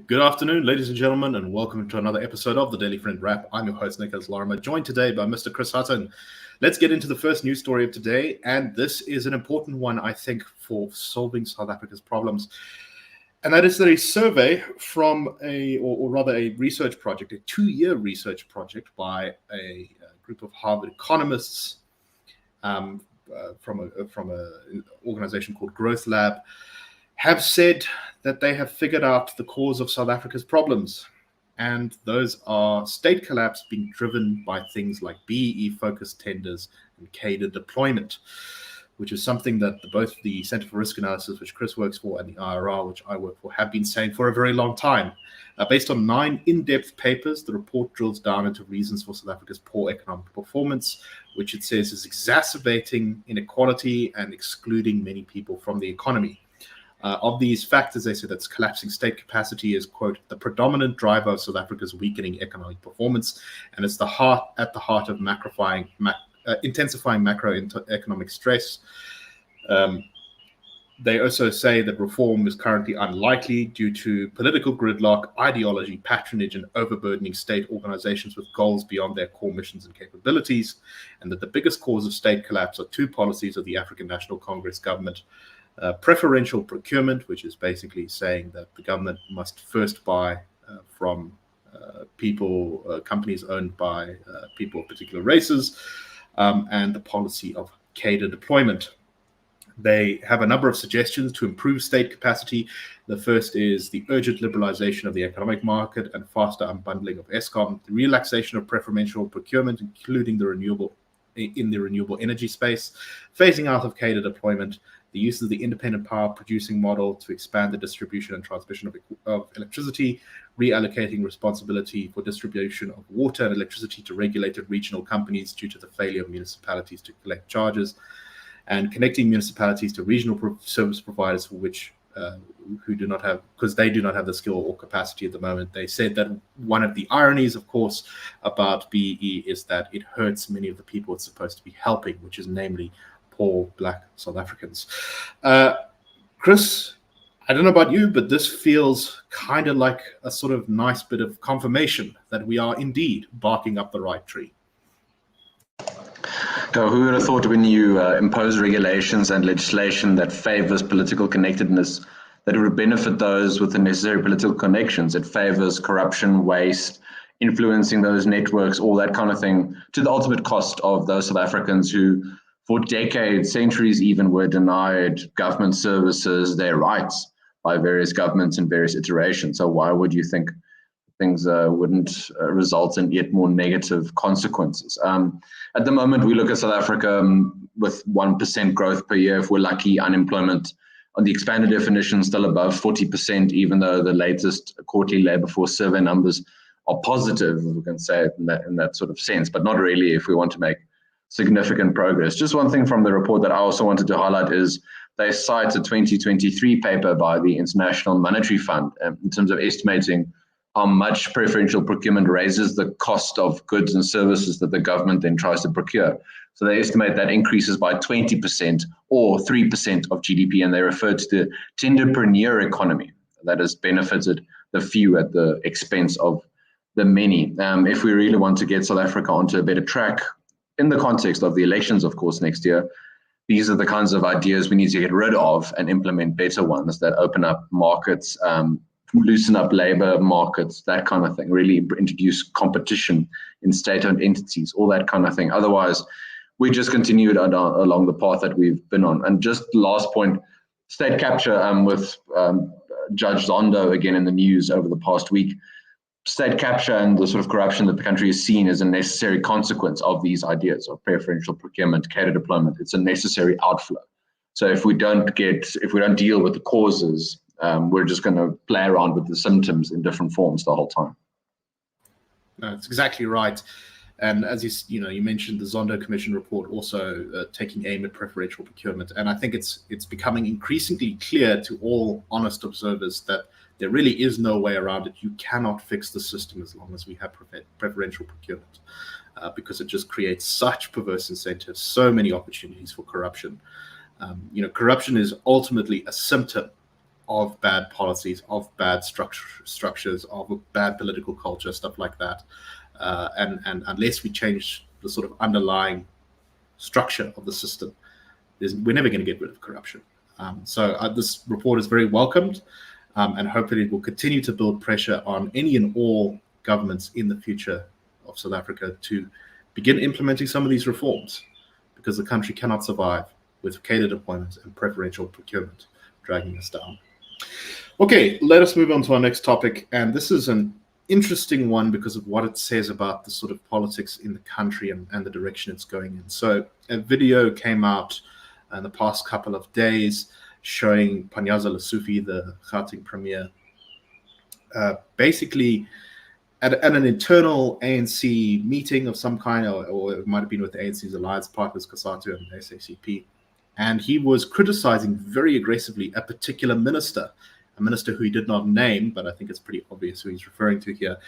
Good afternoon, ladies and gentlemen, and welcome to another episode of the Daily Friend Wrap. I'm your host, Nicholas Lorimer, joined today by Mr. Chris Hattingh. Let's get into the first news story of today, and this is an important one, I think, for solving South Africa's problems. And that is that a survey from or rather a research project, a 2-year research project by a group of Harvard Economists from an organization called Growth Lab, have said that they have figured out the cause of South Africa's problems. And those are state collapse being driven by things like BEE-focused tenders and cadre deployment, which is something that both the Center for Risk Analysis, which Chris works for, and the IRR, which I work for, have been saying for a very long time. Based on 9 in-depth papers, the report drills down into reasons for South Africa's poor economic performance, which it says is exacerbating inequality and excluding many people from the economy. Of these factors, they say that collapsing state capacity is, quote, the predominant driver of South Africa's weakening economic performance, and it's at the heart of intensifying macroeconomic stress. They also say that reform is currently unlikely due to political gridlock, ideology, patronage, and overburdening state organizations with goals beyond their core missions and capabilities, and that the biggest cause of state collapse are 2 policies of the African National Congress government. Preferential procurement, which is basically saying that the government must first buy from companies owned by people of particular races, and the policy of cadre deployment. They have a number of suggestions to improve state capacity. The first is the urgent liberalization of the economic market and faster unbundling of Eskom, the relaxation of preferential procurement, including the renewable energy space, phasing out of cadre deployment, the use of the independent power producing model to expand the distribution and transmission of electricity, reallocating responsibility for distribution of water and electricity to regulated regional companies due to the failure of municipalities to collect charges, and connecting municipalities to regional service providers for which who do not have, because they do not have the skill or capacity at the moment. They said that one of the ironies, of course, about BEE is that it hurts many of the people it's supposed to be helping, which is namely poor Black South Africans. Chris, I don't know about you, but this feels kind of like a sort of nice bit of confirmation that we are indeed barking up the right tree. So who would have thought when you impose regulations and legislation that favors political connectedness, that it would benefit those with the necessary political connections? It favors corruption, waste, influencing those networks, all that kind of thing, to the ultimate cost of those South Africans who, for decades, centuries even, were denied government services, their rights by various governments in various iterations. So why would you think things wouldn't result in yet more negative consequences? At the moment, we look at South Africa with 1% growth per year. If we're lucky, unemployment on the expanded definition still above 40%, even though the latest quarterly labor force survey numbers are positive, we can say it in that sort of sense, but not really if we want to make significant progress. Just one thing from the report that I also wanted to highlight is they cite a 2023 paper by the International Monetary Fund in terms of estimating how much preferential procurement raises the cost of goods and services that the government then tries to procure. So they estimate that increases by 20% or 3% of GDP, and they refer to the tenderpreneur economy that has benefited the few at the expense of the many. If we really want to get South Africa onto a better track, in the context of the elections, of course, next year, these are the kinds of ideas we need to get rid of and implement better ones that open up markets, loosen up labor markets, that kind of thing, really introduce competition in state-owned entities, all that kind of thing. Otherwise, we just continue along the path that we've been on. And just last point, state capture with Judge Zondo again in the news over the past week. State capture and the sort of corruption that the country has seen is a necessary consequence of these ideas of preferential procurement, cadre deployment. It's a necessary outflow. So if we don't deal with the causes, we're just going to play around with the symptoms in different forms the whole time. No, that's exactly right. And as you mentioned, the Zondo Commission report also taking aim at preferential procurement. And I think it's becoming increasingly clear to all honest observers that there really is no way around it. You cannot fix the system as long as we have preferential procurement, because it just creates such perverse incentives, so many opportunities for corruption. Corruption is ultimately a symptom of bad policies, of bad structures, of a bad political culture, stuff like that. And unless we change the sort of underlying structure of the system, we're never going to get rid of corruption. So this report is very welcomed, and hopefully it will continue to build pressure on any and all governments in the future of South Africa to begin implementing some of these reforms, because the country cannot survive with cadre deployment and preferential procurement dragging us down. Okay, let us move on to our next topic, and this is an interesting one because of what it says about the sort of politics in the country and the direction it's going in. So a video came out in the past couple of days showing Panyaza Lesufi, the Hattingh premier, basically at an internal ANC meeting of some kind, or it might have been with the ANC's alliance partners, COSATU and SACP, and he was criticizing very aggressively a particular minister, a minister who he did not name, but I think it's pretty obvious who he's referring to here.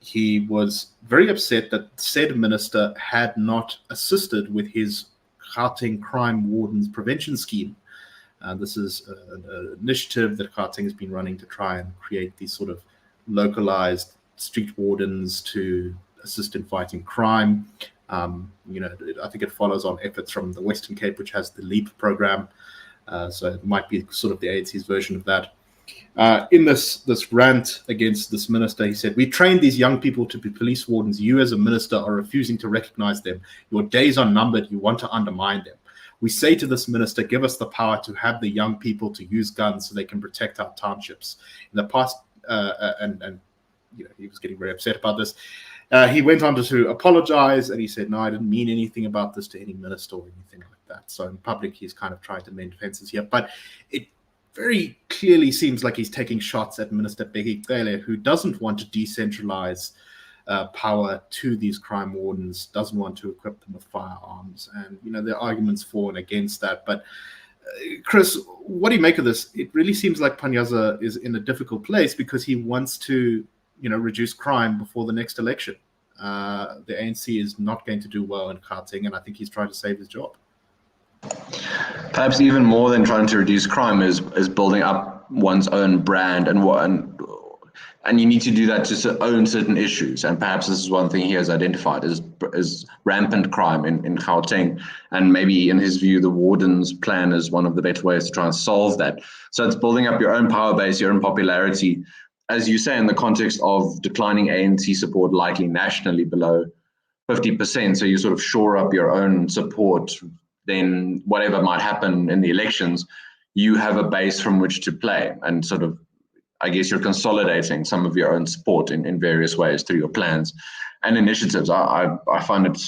He was very upset that said minister had not assisted with his Hattingh Crime Wardens Prevention Scheme. This is an initiative that Hattingh has been running to try and create these sort of localized street wardens to assist in fighting crime. I think it follows on efforts from the Western Cape, which has the LEAP program. So it might be sort of the ANC's version of that. In this rant against this minister, he said, "We trained these young people to be police wardens. You as a minister are refusing to recognize them. Your days are numbered. You want to undermine them. We say to this minister, give us the power to have the young people to use guns so they can protect our townships." In the past, he was getting very upset about this. He went on to apologize, and he said, "No, I didn't mean anything about this to any minister or anything like that." So in public, he's kind of trying to mend fences here. But it very clearly seems like he's taking shots at Minister Bheki, Cele, who doesn't want to decentralize power to these crime wardens, doesn't want to equip them with firearms. And, there are arguments for and against that. But Chris, what do you make of this? It really seems like Panyaza is in a difficult place because he wants to, reduce crime before the next election. The ANC is not going to do well in Hattingh, and I think he's trying to save his job. Perhaps even more than trying to reduce crime is building up one's own brand, and you need to do that to own certain issues. And perhaps this is one thing he has identified is rampant crime in Gauteng, and maybe in his view the warden's plan is one of the better ways to try and solve that. So it's building up your own power base, your own popularity, as you say, in the context of declining ANC support, likely nationally below 50%. So you sort of shore up your own support. Then whatever might happen in the elections, you have a base from which to play, and sort of, I guess, you're consolidating some of your own support in various ways through your plans and initiatives. I find it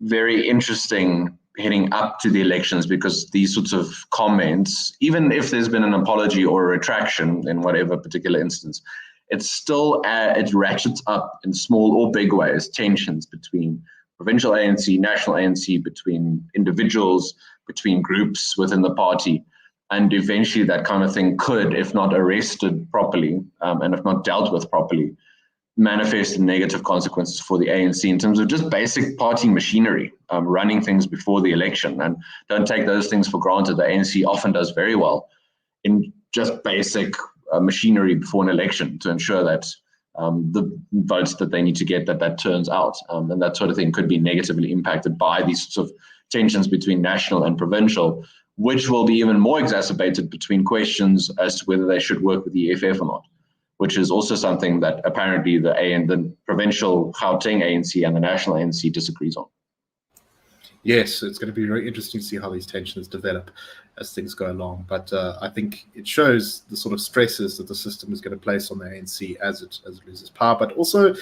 very interesting heading up to the elections, because these sorts of comments, even if there's been an apology or a retraction in whatever particular instance, it's still, it ratchets up in small or big ways tensions between provincial ANC, national ANC, between individuals, between groups within the party. And eventually that kind of thing could, if not arrested properly, and if not dealt with properly, manifest in negative consequences for the ANC in terms of just basic party machinery, running things before the election. And don't take those things for granted. The ANC often does very well in just basic machinery before an election to ensure that the votes that they need to get, that turns out. And that sort of thing could be negatively impacted by these sorts of tensions between national and provincial, which will be even more exacerbated between questions as to whether they should work with the EFF or not, which is also something that apparently the provincial Gauteng ANC and the national ANC disagrees on. Yes, it's going to be very interesting to see how these tensions develop as things go along. But I think it shows the sort of stresses that the system is going to place on the ANC as it loses power, but also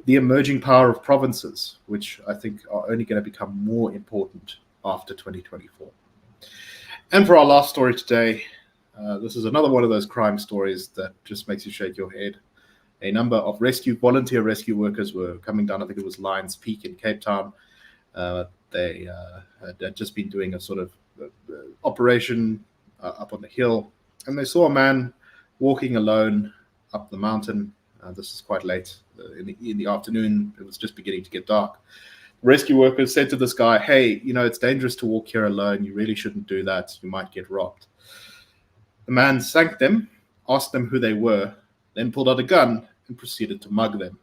the emerging power of provinces, which I think are only going to become more important after 2024. And for our last story today, this is another one of those crime stories that just makes you shake your head. A number of volunteer rescue workers were coming down, I think it was Lions Peak in Cape Town. They had just been doing a sort of operation up on the hill, and they saw a man walking alone up the mountain. This is quite late in the afternoon. It was just beginning to get dark. Rescue workers said to this guy, "Hey, it's dangerous to walk here alone. You really shouldn't do that. You might get robbed." The man thanked them, asked them who they were, then pulled out a gun and proceeded to mug them.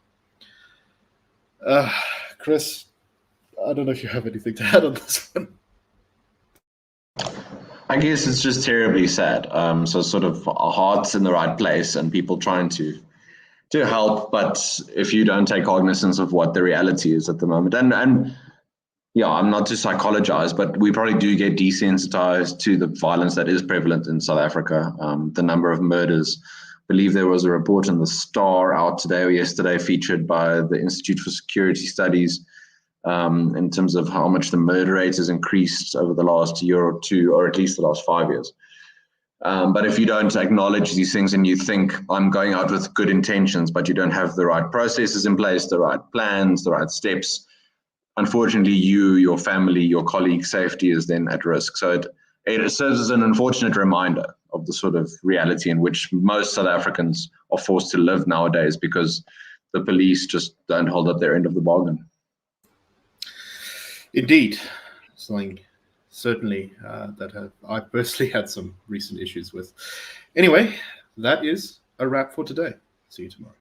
Chris, I don't know if you have anything to add on this one. I guess it's just terribly sad. So sort of our hearts in the right place and people trying to help, but if you don't take cognizance of what the reality is at the moment, and yeah, I'm not to psychologize, but we probably do get desensitized to the violence that is prevalent in South Africa. The number of murders. I believe there was a report in the Star out today or yesterday featured by the Institute for Security Studies in terms of how much the murder rate has increased over the last year or two, or at least the last 5 years. But if you don't acknowledge these things and you think I'm going out with good intentions, but you don't have the right processes in place, the right plans, the right steps, unfortunately, your family, your colleagues' safety is then at risk. So it serves as an unfortunate reminder of the sort of reality in which most South Africans are forced to live nowadays because the police just don't hold up their end of the bargain. Indeed. Something certainly that I personally had some recent issues with. Anyway, that is a wrap for today. See you tomorrow.